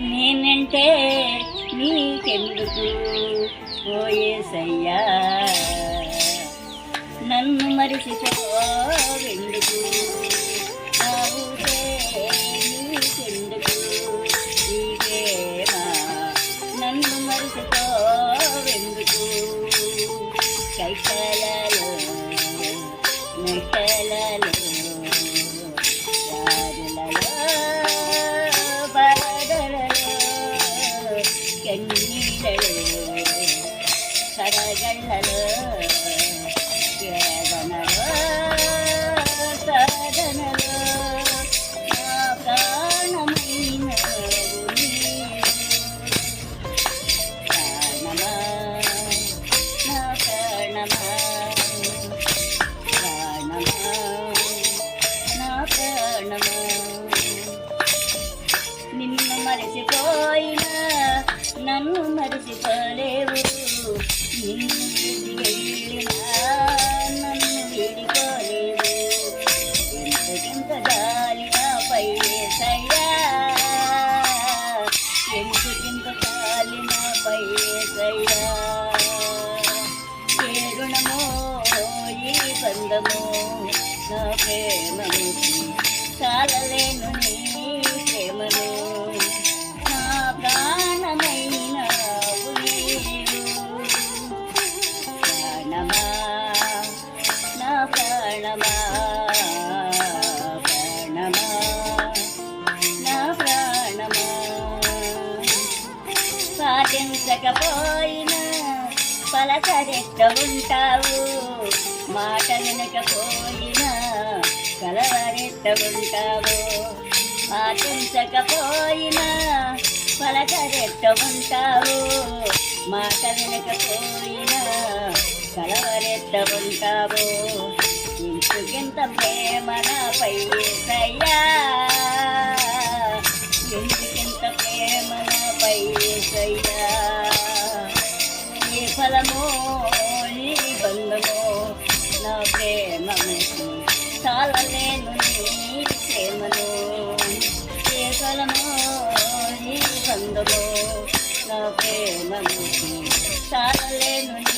నేనంటే నీకెందుకు ఓ యేసయ్యా, నన్ను మరిచిపోవెందుకు, నా ఊసే నీకెందుకు ఈ ప్రేమ, నన్ను మరిచిపోవెందుకు. కైకలలో నెట్టలలో దారులలో బాధలలో కన్నీళ్ళలో కరగళ్ళలో వేదనలో సాధనలో నా ప్రాణమైన ప్రాణమా, నా ప్రాణమా, ప్రాణమా, నా ప్రాణమా. నిన్ను మరచిపోయినా నన్ను మరచిపోలేవు, నిన్ను విడిచి వెళ్ళినా నన్ను విడిపోలేవు. ఎంతకింత జాలి నాపై యేసయ్యా, ఎంతకింత జాలి నాపై యేసయ్యా. ఏ రుణమో ఈ బంధమో నా ప్రేమను చాలలేను నీ ప్రేమను, నా ప్రాణమైన నీవు. ప్రాణమా, నా ప్రాణమా, ప్రాణమా, నా ప్రాణమా. పాటించకపోయినా పలకరెట్ట ఉంటావు, మాట వినకపోయినా కలవరెట్ట ఉంటావు. పాటించకపోయినా పలకరెట్ట ఉంటావు, మాట వినకపోయినా కలవరెట్ట ఉంటావు. ఇంచుకింత ప్రేమ నాపై యేసయ్యా, ఎందుకింత ప్రేమ నాపై యేసయ్యా. ఏ ఫలమో ఈ బంధమో నా ప్రేమను చాలలేను నీ ప్రేమను. ఏ ఫలమో ఈ బంధమో నా ప్రేమను చాలలేను నీ